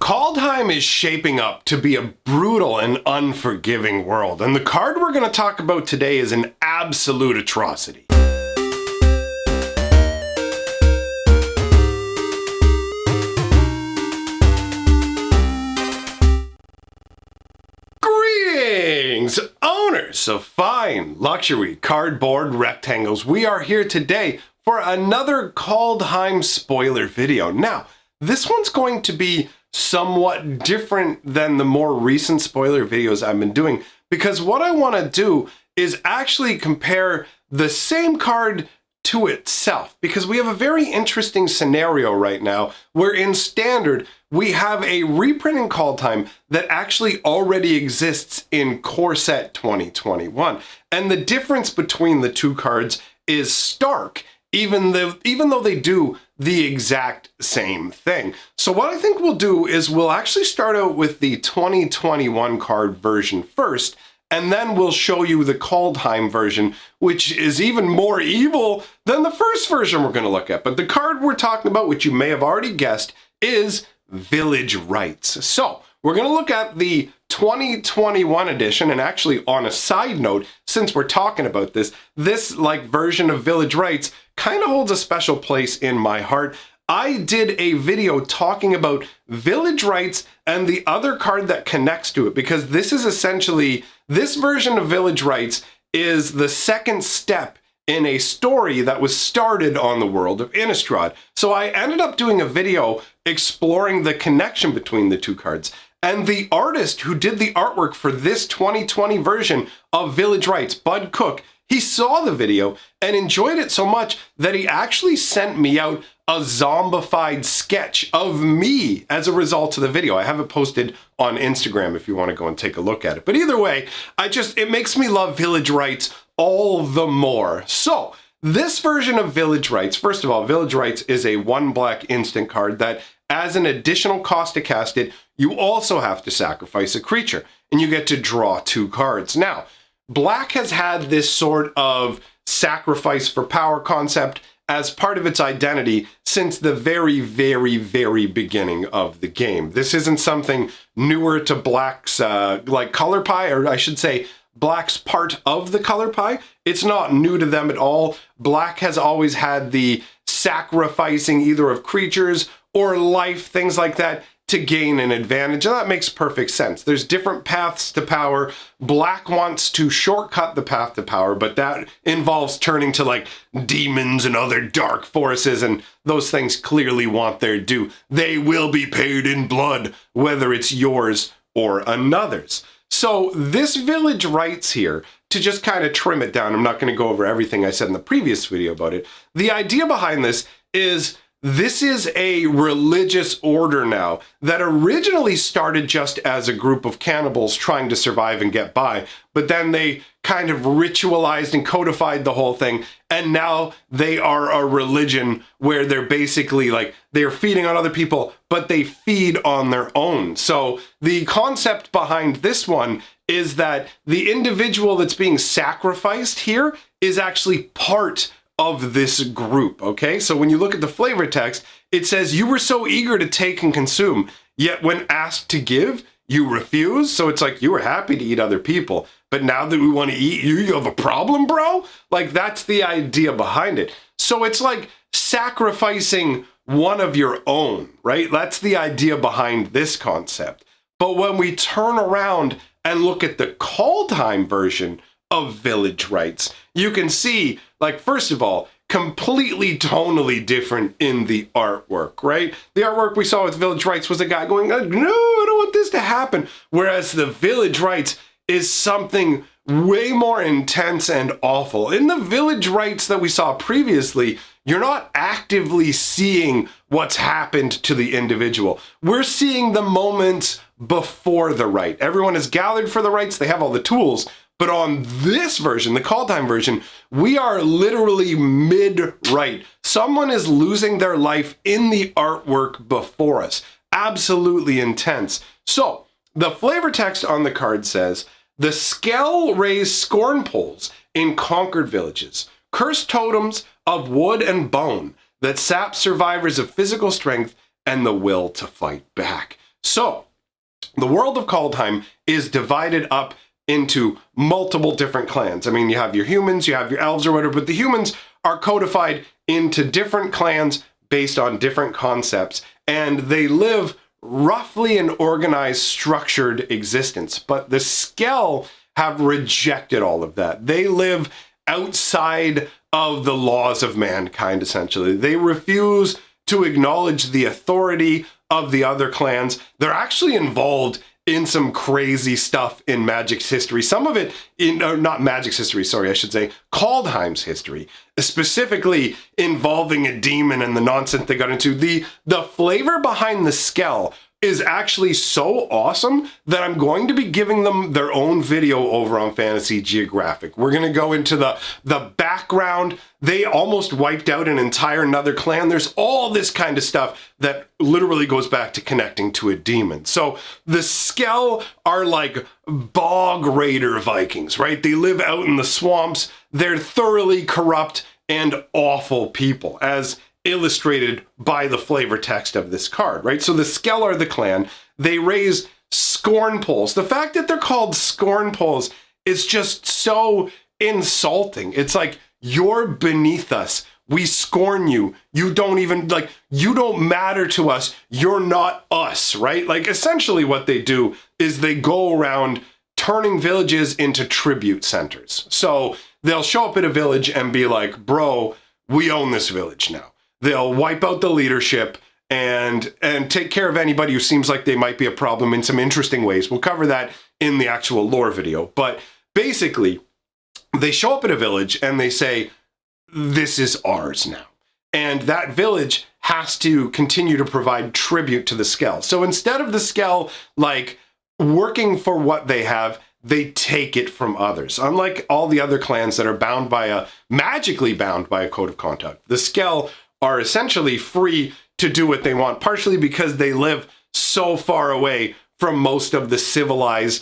Kaldheim is shaping up to be a brutal and unforgiving world, and the card we're going to talk about today is an absolute atrocity. Greetings, owners of fine luxury cardboard rectangles. We are here today for another Kaldheim spoiler video. Now, this one's going to be somewhat different than the more recent spoiler videos I've been doing, because what I want to do is actually compare the same card to itself, because we have a very interesting scenario right now where in Standard we have a reprint in Kaldheim that actually already exists in Core Set 2021, and the difference between the two cards is stark, even though they do the exact same thing. So what I think we'll do is we'll actually start out with the 2021 card version first, and then we'll show you the Kaldheim version, which is even more evil than the first version we're going to look at. But the card we're talking about, which you may have already guessed, is Village Rites. So we're going to look at the 2021 edition, and actually on a side note, since we're talking about this version of Village Rites kind of holds a special place in my heart. I did a video talking about Village Rites and the other card that connects to it, because this is essentially, this version of Village Rites is the second step in a story that was started on the world of Innistrad. So I ended up doing a video exploring the connection between the two cards. And the artist who did the artwork for this 2020 version of Village Rites, Bud Cook, he saw the video and enjoyed it so much that he actually sent me out a zombified sketch of me as a result of the video. I have it posted on Instagram if you want to go and take a look at it. But either way, it makes me love Village Rites all the more. So this version of Village Rites, first of all, Village Rites is a 1-black instant card that, as an additional cost to cast it, you also have to sacrifice a creature, and you get to draw 2 cards. Now, Black has had this sort of sacrifice for power concept as part of its identity since the very, very, very beginning of the game. This isn't something newer to Black's color pie, or I should say Black's part of the color pie. It's not new to them at all. Black has always had the sacrificing either of creatures or life, things like that, to gain an advantage, and that makes perfect sense. There's different paths to power. Black wants to shortcut the path to power, but that involves turning to like demons and other dark forces, and those things clearly want their due. They will be paid in blood, whether it's yours or another's. So this Village Rites here, to just kind of trim it down, I'm not going to go over everything I said in the previous video about it. The idea behind this is a religious order now that originally started just as a group of cannibals trying to survive and get by, but then they kind of ritualized and codified the whole thing, and now they are a religion where they're basically they're feeding on other people, but they feed on their own. So the concept behind this one is that the individual that's being sacrificed here is actually part of this group, okay? So when you look at the flavor text, it says, "You were so eager to take and consume, yet when asked to give, you refuse." So it's like, you were happy to eat other people, but now that we want to eat you, you have a problem, bro? Like, that's the idea behind it. So it's like sacrificing one of your own, right? That's the idea behind this concept. But when we turn around and look at the Kaldheim version of Village Rites, you can see, first of all, completely tonally different in the artwork, right? The artwork we saw with Village Rites was a guy going, "No, I don't want this to happen." Whereas the Village Rites is something way more intense and awful. In the Village Rites that we saw previously, you're not actively seeing what's happened to the individual. We're seeing the moments before the rite. Everyone is gathered for the rites, they have all the tools. But on this version, the Kaldheim version, we are literally mid-rite. Someone is losing their life in the artwork before us. Absolutely intense. So, the flavor text on the card says, "The Skell raise scorn poles in conquered villages, cursed totems of wood and bone that sap survivors of physical strength and the will to fight back." So, the world of Kaldheim is divided up into multiple different clans. I mean, you have your humans, you have your elves or whatever, but the humans are codified into different clans based on different concepts, and they live roughly an organized, structured existence. But the Skell have rejected all of that. They live outside of the laws of mankind, essentially. They refuse to acknowledge the authority of the other clans. They're actually involved in some crazy stuff in Magic's history. Some of it, not Magic's history, sorry, I should say, Kaldheim's history, specifically involving a demon and the nonsense they got into. The flavor behind the Skell is actually so awesome that I'm going to be giving them their own video over on Fantasy Geographic. We're going to go into the background. They almost wiped out an entire another clan. There's all this kind of stuff that literally goes back to connecting to a demon. So the Skell are like bog raider Vikings, right? They live out in the swamps. They're thoroughly corrupt and awful people, as illustrated by the flavor text of this card, right? So the Skell are the clan. They raise scorn poles. The fact that they're called scorn poles is just so insulting. It's like, you're beneath us. We scorn you. You don't even, like, you don't matter to us. You're not us, right? Like, essentially what they do is they go around turning villages into tribute centers. So they'll show up at a village and be like, bro, we own this village now. They'll wipe out the leadership and take care of anybody who seems like they might be a problem in some interesting ways. We'll cover that in the actual lore video. But basically, they show up at a village and they say, this is ours now. And that village has to continue to provide tribute to the Skell. So instead of the Skell, like, working for what they have, they take it from others. Unlike all the other clans that are magically bound by a code of conduct, the Skell are essentially free to do what they want, partially because they live so far away from most of the civilized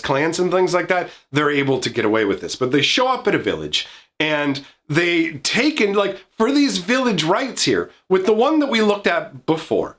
clans and things like that. They're able to get away with this. But they show up at a village and they take in, like, for these village rites here, with the one that we looked at before,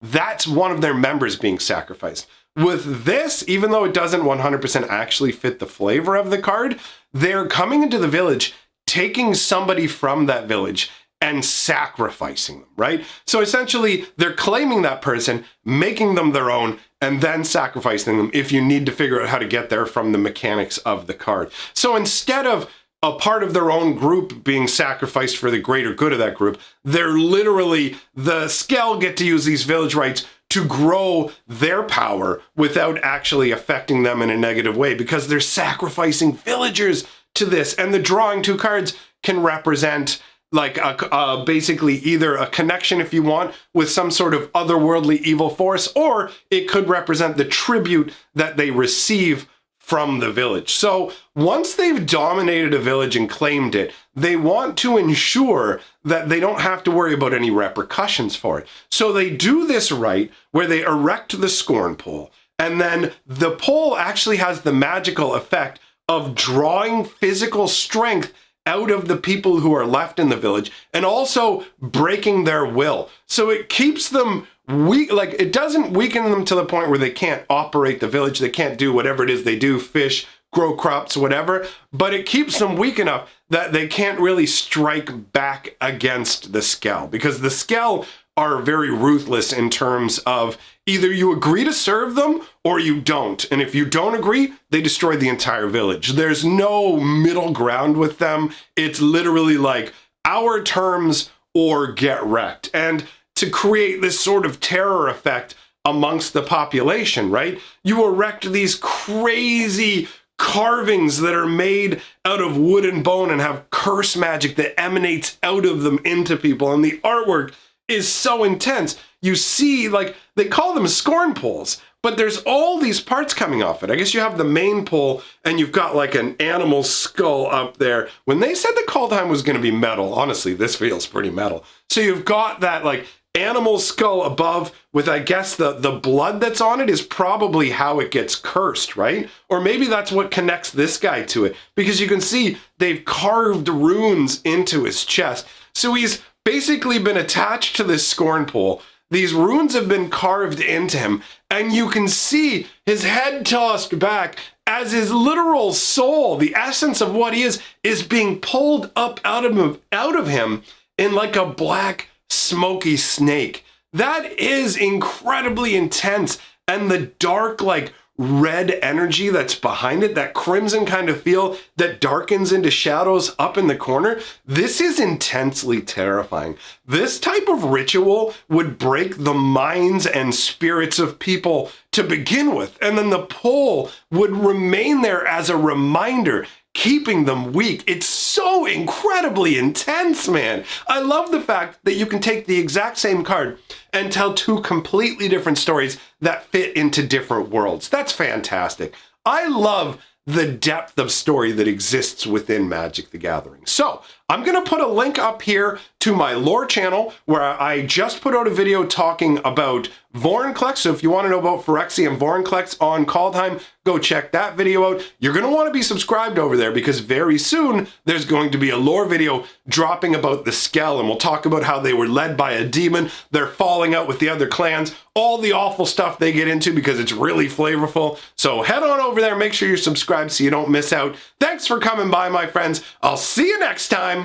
that's one of their members being sacrificed. With this, even though it doesn't 100% actually fit the flavor of the card, they're coming into the village, taking somebody from that village and sacrificing them, right? So essentially, they're claiming that person, making them their own, and then sacrificing them if you need to figure out how to get there from the mechanics of the card. So instead of a part of their own group being sacrificed for the greater good of that group, they're literally, the Skell get to use these village rites to grow their power without actually affecting them in a negative way, because they're sacrificing villagers to this. And the drawing two cards can represent like basically either a connection, if you want, with some sort of otherworldly evil force, or it could represent the tribute that they receive from the village. So once they've dominated a village and claimed it, they want to ensure that they don't have to worry about any repercussions for it. So they do this right where they erect the scorn pole, and then the pole actually has the magical effect of drawing physical strength out of the people who are left in the village, and also breaking their will. So it keeps them weak, like it doesn't weaken them to the point where they can't operate the village, they can't do whatever it is they do, fish, grow crops, whatever, but it keeps them weak enough that they can't really strike back against the Skell, because the Skell are very ruthless in terms of either you agree to serve them or you don't. And if you don't agree, they destroy the entire village. There's no middle ground with them. It's literally like our terms or get wrecked. And to create this sort of terror effect amongst the population, right? You erect these crazy carvings that are made out of wood and bone and have curse magic that emanates out of them into people. And the artwork is so intense. You see, like, they call them scorn poles, but there's all these parts coming off it. I guess you have the main pole and you've got like an animal skull up there. When they said the Kaldheim was going to be metal, honestly, this feels pretty metal. So you've got that like animal skull above with, I guess, the blood that's on it is probably how it gets cursed, right? Or maybe that's what connects this guy to it, because you can see they've carved runes into his chest. So he's basically been attached to this scorn pole. These runes have been carved into him, and you can see his head tossed back as his literal soul, the essence of what he is being pulled up out of him in like a black, smoky snake. That is incredibly intense, and the dark, like, red energy that's behind it, that crimson kind of feel that darkens into shadows up in the corner, this is intensely terrifying. This type of ritual would break the minds and spirits of people to begin with, and then the pull would remain there as a reminder, keeping them weak. It's so incredibly intense, man. I love the fact that you can take the exact same card and tell two completely different stories that fit into different worlds. That's fantastic. I love the depth of story that exists within Magic the Gathering. So I'm going to put a link up here to my lore channel where I just put out a video talking about Vorinclex. So if you want to know about Phyrexian Vorinclex on Kaldheim, go check that video out. You're going to want to be subscribed over there because very soon there's going to be a lore video dropping about the Skell, and we'll talk about how they were led by a demon, they're falling out with the other clans, all the awful stuff they get into because it's really flavorful. So head on over there, make sure you're subscribed so you don't miss out. Thanks for coming by, my friends. I'll see you next time